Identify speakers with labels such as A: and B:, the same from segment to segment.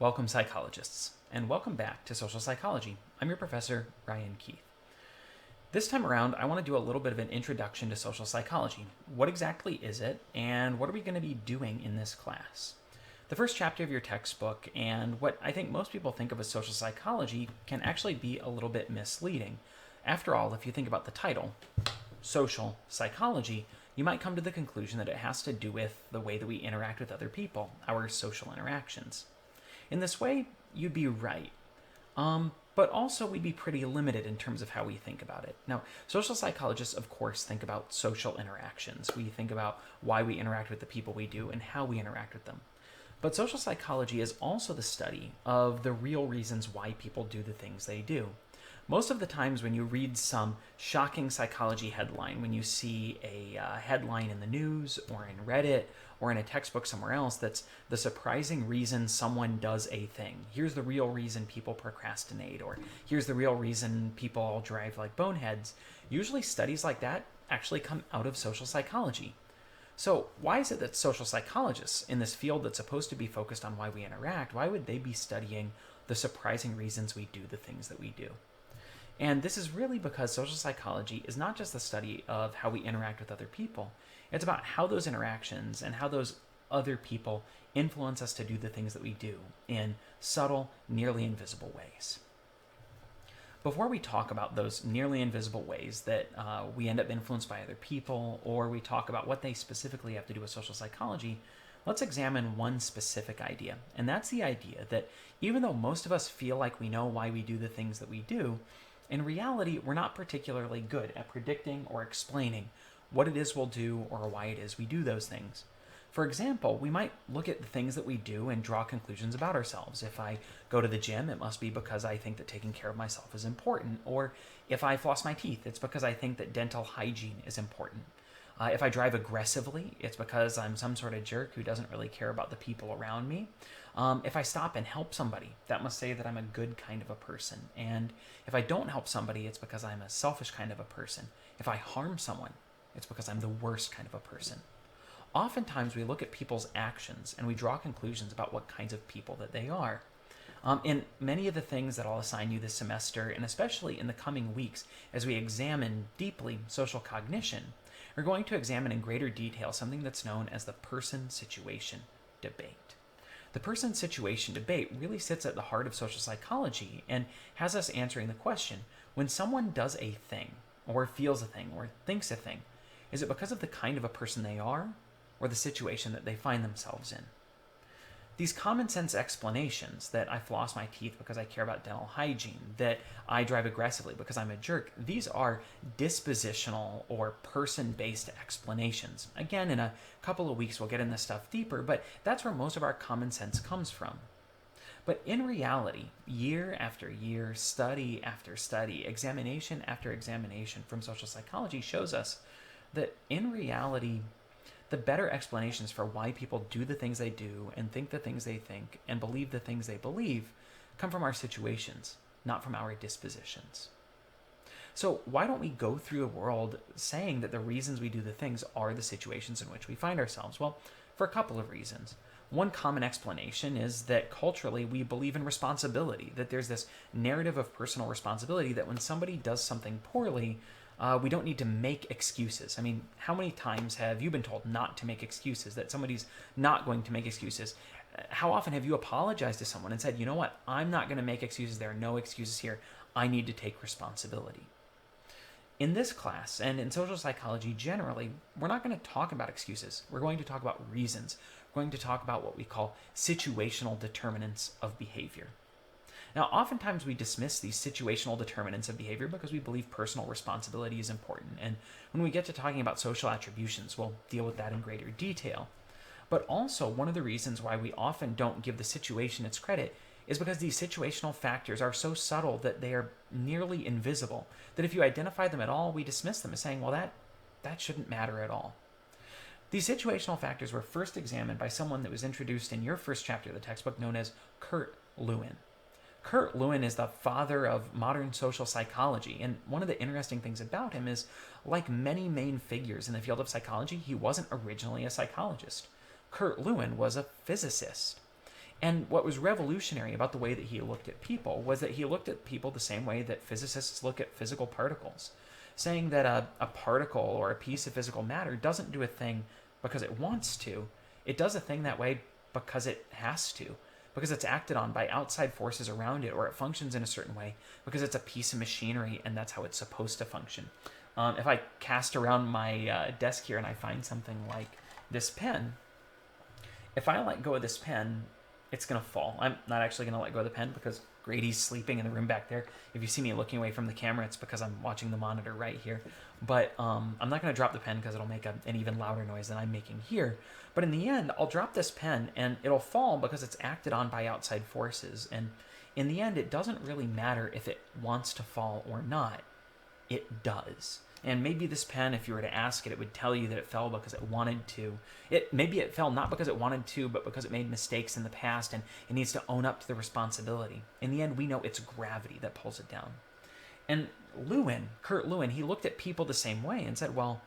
A: Welcome, psychologists, and welcome back to Social Psychology. I'm your professor, Ryan Keith. This time around, I want to do a little bit of an introduction to social psychology. What exactly is it, and what are we going to be doing in this class? The first chapter of your textbook, and what I think most people think of as social psychology, can actually be a little bit misleading. After all, if you think about the title, social psychology, you might come to the conclusion that it has to do with the way that we interact with other people, our social interactions. In this way, you'd be right. But also we'd be pretty limited in terms of how we think about it. Now, social psychologists, of course, think about social interactions. We think about why we interact with the people we do and how we interact with them. But social psychology is also the study of the real reasons why people do the things they do. Most of the times when you read some shocking psychology headline, when you see a headline in the news or in Reddit or in a textbook somewhere else that's the surprising reason someone does a thing. Here's the real reason people procrastinate, or here's the real reason people all drive like boneheads. Usually studies like that actually come out of social psychology. So why is it that social psychologists in this field that's supposed to be focused on why we interact, why would they be studying the surprising reasons we do the things that we do? And this is really because social psychology is not just the study of how we interact with other people. It's about how those interactions and how those other people influence us to do the things that we do in subtle, nearly invisible ways. Before we talk about those nearly invisible ways that we end up influenced by other people, or we talk about what they specifically have to do with social psychology, let's examine one specific idea. And that's the idea that even though most of us feel like we know why we do the things that we do, in reality, we're not particularly good at predicting or explaining what it is we'll do or why it is we do those things. For example, we might look at the things that we do and draw conclusions about ourselves. If I go to the gym, it must be because I think that taking care of myself is important. Or if I floss my teeth, it's because I think that dental hygiene is important. If I drive aggressively, it's because I'm some sort of jerk who doesn't really care about the people around me. If I stop and help somebody, that must say that I'm a good kind of a person. And if I don't help somebody, it's because I'm a selfish kind of a person. If I harm someone, it's because I'm the worst kind of a person. Oftentimes, we look at people's actions and we draw conclusions about what kinds of people that they are. In many of the things that I'll assign you this semester, and especially in the coming weeks as we examine deeply social cognition, we're going to examine in greater detail something that's known as the person-situation debate. The person-situation debate really sits at the heart of social psychology and has us answering the question, when someone does a thing, or feels a thing, or thinks a thing, is it because of the kind of a person they are, or the situation that they find themselves in? These common sense explanations, that I floss my teeth because I care about dental hygiene, that I drive aggressively because I'm a jerk, these are dispositional or person-based explanations. Again, in a couple of weeks we'll get in this stuff deeper, but that's where most of our common sense comes from. But in reality, year after year, study after study, examination after examination from social psychology shows us that in reality, the better explanations for why people do the things they do and think the things they think and believe the things they believe come from our situations, not from our dispositions. So why don't we go through the world saying that the reasons we do the things are the situations in which we find ourselves? Well, for a couple of reasons. One common explanation is that culturally we believe in responsibility, that there's this narrative of personal responsibility that when somebody does something poorly, we don't need to make excuses. I mean, how many times have you been told not to make excuses, that somebody's not going to make excuses? How often have you apologized to someone and said, you know what, I'm not going to make excuses. There are no excuses here. I need to take responsibility. In this class, and in social psychology generally, we're not going to talk about excuses. We're going to talk about reasons. We're going to talk about what we call situational determinants of behavior. Now, oftentimes we dismiss these situational determinants of behavior because we believe personal responsibility is important. And when we get to talking about social attributions, we'll deal with that in greater detail. But also, one of the reasons why we often don't give the situation its credit is because these situational factors are so subtle that they are nearly invisible, that if you identify them at all, we dismiss them as saying, well, that shouldn't matter at all. These situational factors were first examined by someone that was introduced in your first chapter of the textbook known as Kurt Lewin. Kurt Lewin is the father of modern social psychology, and one of the interesting things about him is, like many main figures in the field of psychology, he wasn't originally a psychologist. Kurt Lewin was a physicist. And what was revolutionary about the way that he looked at people was that he looked at people the same way that physicists look at physical particles, saying that a particle or a piece of physical matter doesn't do a thing because it wants to. It does a thing that way because it has to, because it's acted on by outside forces around it, or it functions in a certain way because it's a piece of machinery and that's how it's supposed to function. If I cast around my desk here and I find something like this pen, if I let go of this pen, it's going to fall. I'm not actually going to let go of the pen because Grady's sleeping in the room back there. If you see me looking away from the camera, it's because I'm watching the monitor right here. But I'm not going to drop the pen because it'll make an even louder noise than I'm making here. But in the end, I'll drop this pen and it'll fall because it's acted on by outside forces. And in the end, it doesn't really matter if it wants to fall or not. It does. And maybe this pen, if you were to ask it, it would tell you that it fell because it wanted to. Maybe it fell not because it wanted to, but because it made mistakes in the past and it needs to own up to the responsibility. In the end, we know it's gravity that pulls it down. And Kurt Lewin, he looked at people the same way and said, well,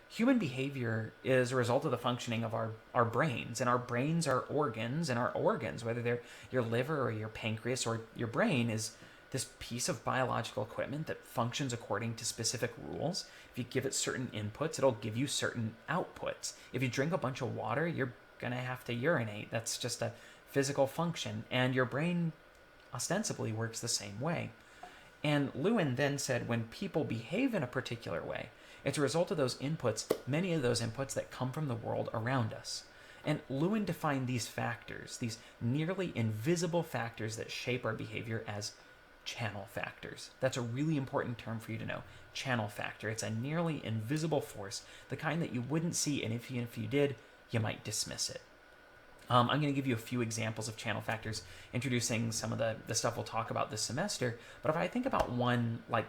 A: human behavior is a result of the functioning of our brains. And our brains are organs, and our organs, whether they're your liver or your pancreas or your brain, is this piece of biological equipment that functions according to specific rules. If you give it certain inputs, it'll give you certain outputs. If you drink a bunch of water, you're going to have to urinate. That's just a physical function. And your brain ostensibly works the same way. And Lewin then said when people behave in a particular way, it's a result of those inputs, many of those inputs that come from the world around us. And Lewin defined these factors, these nearly invisible factors that shape our behavior, as channel factors. That's a really important term for you to know. Channel factor. It's a nearly invisible force, the kind that you wouldn't see, and if you did, you might dismiss it. I'm going to give you a few examples of channel factors, introducing some of the stuff we'll talk about this semester. But if I think about one, like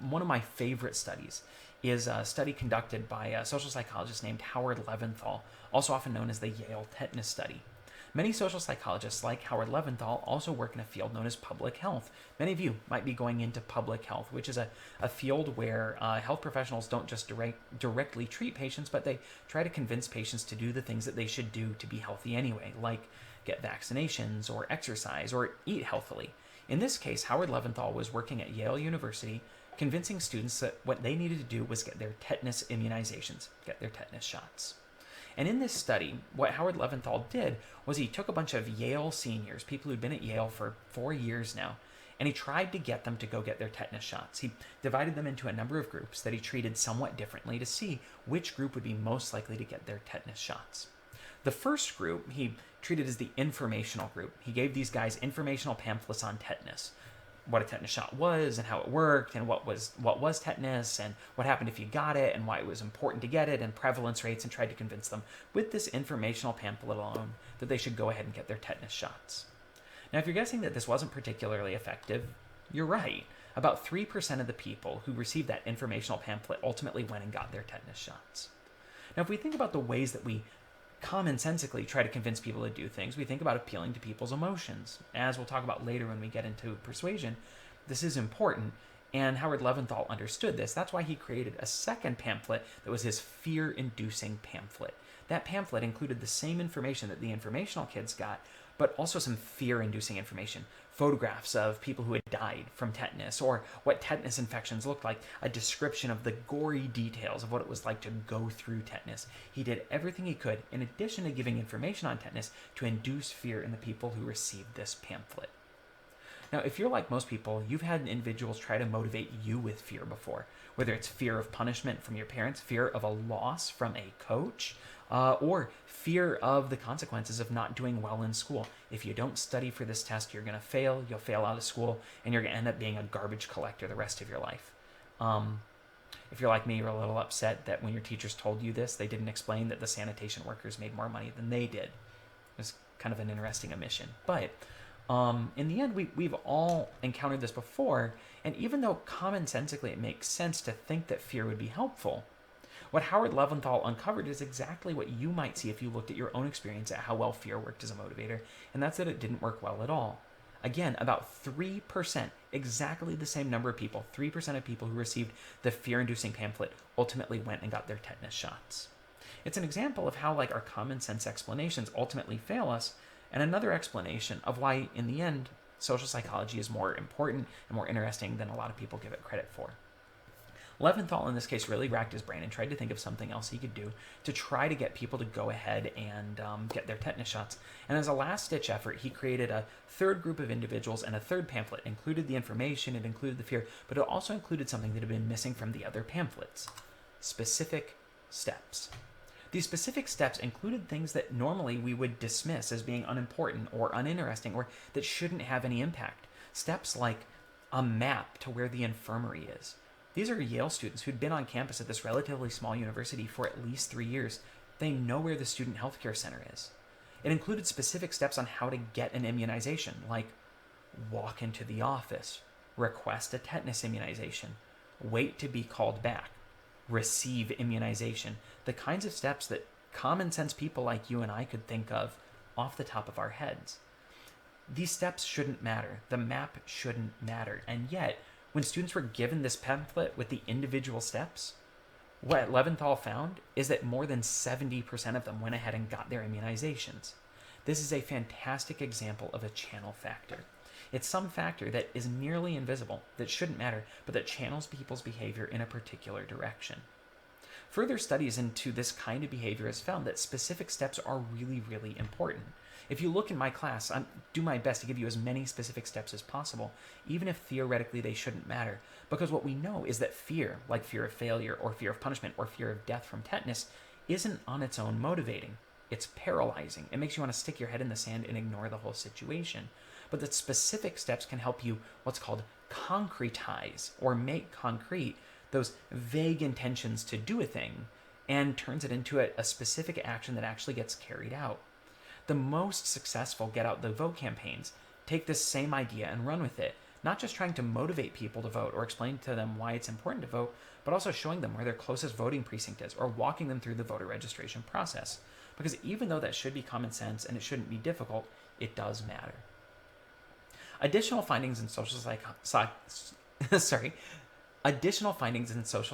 A: one of my favorite studies is a study conducted by a social psychologist named Howard Leventhal, also often known as the Yale Tetanus Study. Many social psychologists like Howard Leventhal also work in a field known as public health. Many of you might be going into public health, which is a field where health professionals don't just directly treat patients, but they try to convince patients to do the things that they should do to be healthy anyway, like get vaccinations or exercise or eat healthily. In this case, Howard Leventhal was working at Yale University, convincing students that what they needed to do was get their tetanus immunizations, get their tetanus shots. And in this study, what Howard Leventhal did was he took a bunch of Yale seniors, people who'd been at Yale for 4 years now, and he tried to get them to go get their tetanus shots. He divided them into a number of groups that he treated somewhat differently to see which group would be most likely to get their tetanus shots. The first group he treated as the informational group. He gave these guys informational pamphlets on tetanus, what a tetanus shot was and how it worked and what was tetanus and what happened if you got it and why it was important to get it and prevalence rates, and tried to convince them with this informational pamphlet alone that they should go ahead and get their tetanus shots. Now, if you're guessing that this wasn't particularly effective, you're right. About 3% of the people who received that informational pamphlet ultimately went and got their tetanus shots. Now, if we think about the ways that we commonsensically try to convince people to do things, we think about appealing to people's emotions. As we'll talk about later when we get into persuasion, this is important, and Howard Leventhal understood this. That's why he created a second pamphlet that was his fear-inducing pamphlet. That pamphlet included the same information that the informational kids got, but also some fear-inducing information. Photographs of people who had died from tetanus, or what tetanus infections looked like, a description of the gory details of what it was like to go through tetanus. He did everything he could, in addition to giving information on tetanus, to induce fear in the people who received this pamphlet. Now, if you're like most people, you've had individuals try to motivate you with fear before, whether it's fear of punishment from your parents, fear of a loss from a coach, or fear of the consequences of not doing well in school. If you don't study for this test, you're going to fail, you'll fail out of school, and you're going to end up being a garbage collector the rest of your life. If you're like me, you're a little upset that when your teachers told you this, they didn't explain that the sanitation workers made more money than they did. It was kind of an interesting omission. But in the end, we've all encountered this before, and even though commonsensically it makes sense to think that fear would be helpful, what Howard Leventhal uncovered is exactly what you might see if you looked at your own experience at how well fear worked as a motivator, and that's that it didn't work well at all. Again, about 3%, exactly the same number of people, 3% of people who received the fear-inducing pamphlet ultimately went and got their tetanus shots. It's an example of how our common sense explanations ultimately fail us, and another explanation of why, in the end, social psychology is more important and more interesting than a lot of people give it credit for. Leventhal, in this case, really racked his brain and tried to think of something else he could do to try to get people to go ahead and get their tetanus shots. And as a last-ditch effort, he created a third group of individuals, and a third pamphlet. It included the information, it included the fear, but it also included something that had been missing from the other pamphlets: specific steps. These specific steps included things that normally we would dismiss as being unimportant or uninteresting or that shouldn't have any impact. Steps like a map to where the infirmary is. These are Yale students who'd been on campus at this relatively small university for at least 3 years. They know where the student healthcare center is. It included specific steps on how to get an immunization, like walk into the office, request a tetanus immunization, wait to be called back, receive immunization, the kinds of steps that common sense people like you and I could think of off the top of our heads. These steps shouldn't matter. The map shouldn't matter. And yet, when students were given this pamphlet with the individual steps, what Leventhal found is that more than 70% of them went ahead and got their immunizations. This is a fantastic example of a channel factor. It's some factor that is nearly invisible, that shouldn't matter, but that channels people's behavior in a particular direction. Further studies into this kind of behavior has found that specific steps are really, really important. If you look in my class, I do my best to give you as many specific steps as possible, even if theoretically they shouldn't matter, because what we know is that fear, like fear of failure or fear of punishment or fear of death from tetanus, isn't on its own motivating. It's paralyzing. It makes you want to stick your head in the sand and ignore the whole situation. But that specific steps can help you what's called concretize or make concrete those vague intentions to do a thing and turns it into a specific action that actually gets carried out. The most successful Get Out the Vote campaigns take this same idea and run with it, not just trying to motivate people to vote or explain to them why it's important to vote, but also showing them where their closest voting precinct is or walking them through the voter registration process. Because even though that should be common sense and it shouldn't be difficult, it does matter. Additional findings in social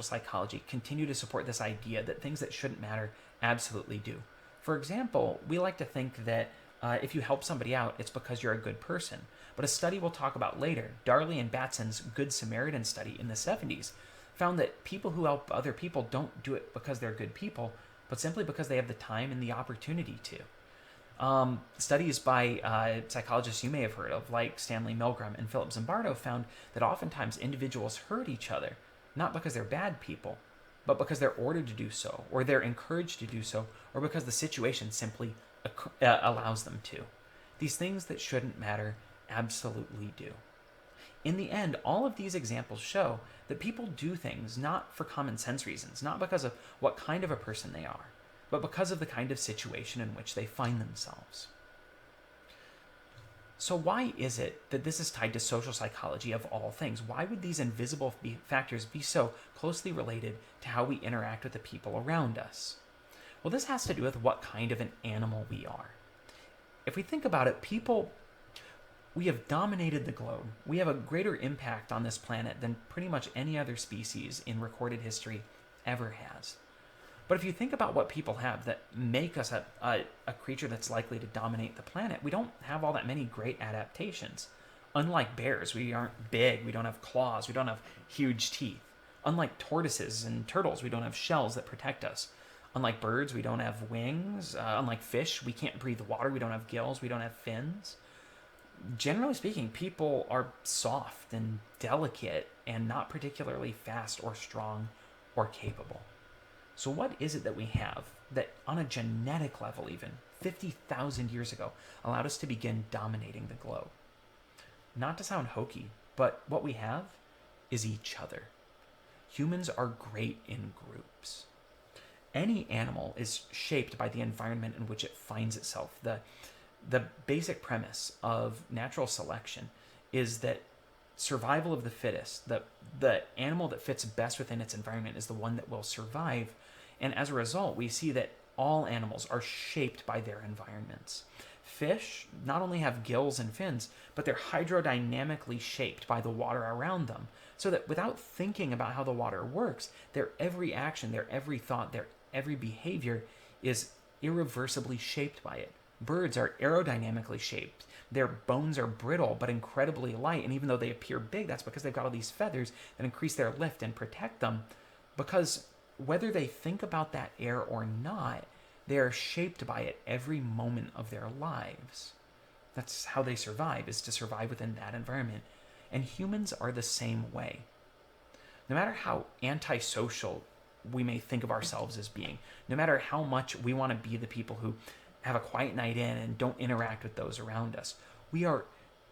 A: psychology continue to support this idea that things that shouldn't matter absolutely do. For example, we like to think that if you help somebody out, it's because you're a good person. But a study we'll talk about later, Darley and Batson's Good Samaritan study in the 70s, found that people who help other people don't do it because they're good people, but simply because they have the time and the opportunity to. Studies by psychologists you may have heard of, like Stanley Milgram and Philip Zimbardo, found that oftentimes individuals hurt each other, not because they're bad people, but because they're ordered to do so, or they're encouraged to do so, or because the situation simply allows them to. These things that shouldn't matter absolutely do. In the end, all of these examples show that people do things not for common sense reasons, not because of what kind of a person they are, but because of the kind of situation in which they find themselves. So why is it that this is tied to social psychology of all things? Why would these invisible factors be so closely related to how we interact with the people around us? Well, this has to do with what kind of an animal we are. If we think about it, we have dominated the globe. We have a greater impact on this planet than pretty much any other species in recorded history ever has. But if you think about what people have that make us a creature that's likely to dominate the planet, we don't have all that many great adaptations. Unlike bears, we aren't big, we don't have claws, we don't have huge teeth. Unlike tortoises and turtles, we don't have shells that protect us. Unlike birds, we don't have wings. Unlike fish, we can't breathe water, we don't have gills, we don't have fins. Generally speaking, people are soft and delicate and not particularly fast or strong or capable. So what is it that we have that on a genetic level even, 50,000 years ago, allowed us to begin dominating the globe? Not to sound hokey, but what we have is each other. Humans are great in groups. Any animal is shaped by the environment in which it finds itself. The basic premise of natural selection is that survival of the fittest, the animal that fits best within its environment is the one that will survive. And as a result, we see that all animals are shaped by their environments. Fish not only have gills and fins, but they're hydrodynamically shaped by the water around them, so that without thinking about how the water works, their every action, their every thought, their every behavior is irreversibly shaped by it. Birds are aerodynamically shaped. Their bones are brittle but incredibly light, and even though they appear big, that's because they've got all these feathers that increase their lift and protect them. Because whether they think about that air or not, they are shaped by it every moment of their lives. That's how they survive, is to survive within that environment. And humans are the same way. No matter how antisocial we may think of ourselves as being, no matter how much we want to be the people who have a quiet night in and don't interact with those around us, we are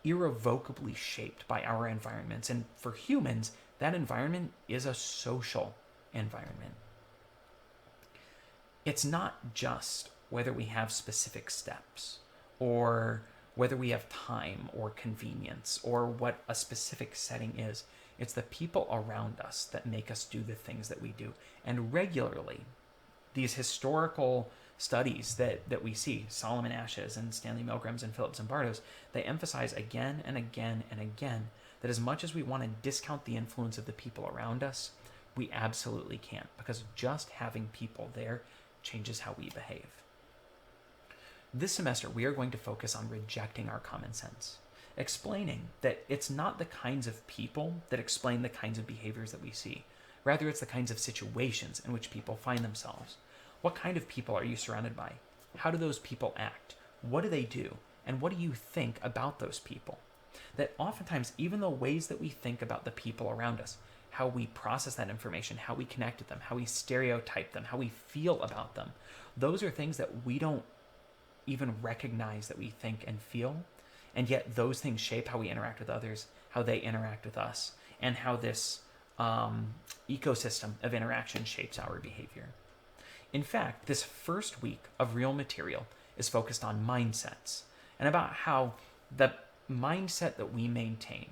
A: irrevocably shaped by our environments. And for humans, that environment is a social environment. It's not just whether we have specific steps or whether we have time or convenience or what a specific setting is. It's the people around us that make us do the things that we do. And regularly, these historical studies that we see, Solomon Asch's and Stanley Milgram's and Philip Zimbardo's, they emphasize again and again and again that as much as we want to discount the influence of the people around us, we absolutely can't, because just having people there changes how we behave. This semester, we are going to focus on rejecting our common sense, explaining that it's not the kinds of people that explain the kinds of behaviors that we see. Rather, it's the kinds of situations in which people find themselves. What kind of people are you surrounded by? How do those people act? What do they do? And what do you think about those people? That oftentimes, even the ways that we think about the people around us, how we process that information, how we connect with them, how we stereotype them, how we feel about them, those are things that we don't even recognize that we think and feel. And yet those things shape how we interact with others, how they interact with us, and how this ecosystem of interaction shapes our behavior. In fact, this first week of Real Material is focused on mindsets and about how the mindset that we maintain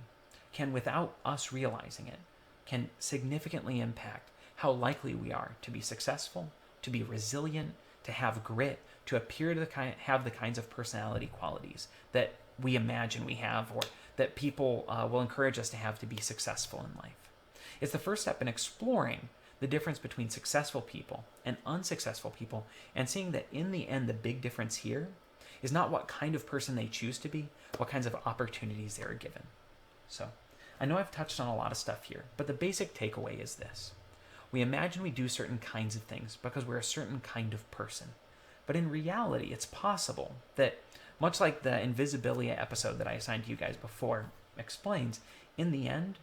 A: can, without us realizing it, can significantly impact how likely we are to be successful, to be resilient, to have grit, to appear to have the kinds of personality qualities that we imagine we have, or that people will encourage us to have to be successful in life. It's the first step in exploring the difference between successful people and unsuccessful people, and seeing that in the end, the big difference here is not what kind of person they choose to be, what kinds of opportunities they are given. So, I know I've touched on a lot of stuff here, but the basic takeaway is this. We imagine we do certain kinds of things because we're a certain kind of person. But in reality, it's possible that, much like the Invisibilia episode that I assigned to you guys before explains, in the end,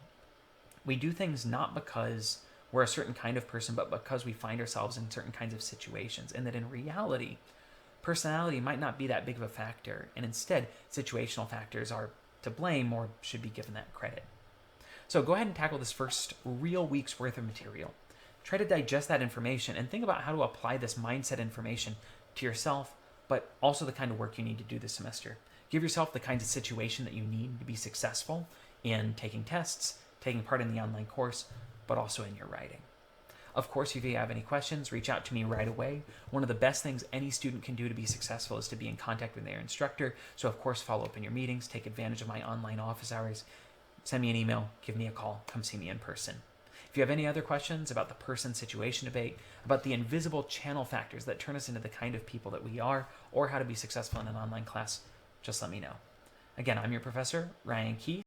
A: we do things not because we're a certain kind of person, but because we find ourselves in certain kinds of situations. And that in reality, personality might not be that big of a factor, and instead, situational factors are to blame or should be given that credit. So go ahead and tackle this first real week's worth of material. Try to digest that information and think about how to apply this mindset information to yourself, but also the kind of work you need to do this semester. Give yourself the kinds of situation that you need to be successful in taking tests, taking part in the online course, but also in your writing. Of course, if you have any questions, reach out to me right away. One of the best things any student can do to be successful is to be in contact with their instructor. So of course, follow up in your meetings, take advantage of my online office hours, send me an email, give me a call, come see me in person. If you have any other questions about the person situation debate, about the invisible channel factors that turn us into the kind of people that we are, or how to be successful in an online class, just let me know. Again, I'm your professor, Ryan Keith.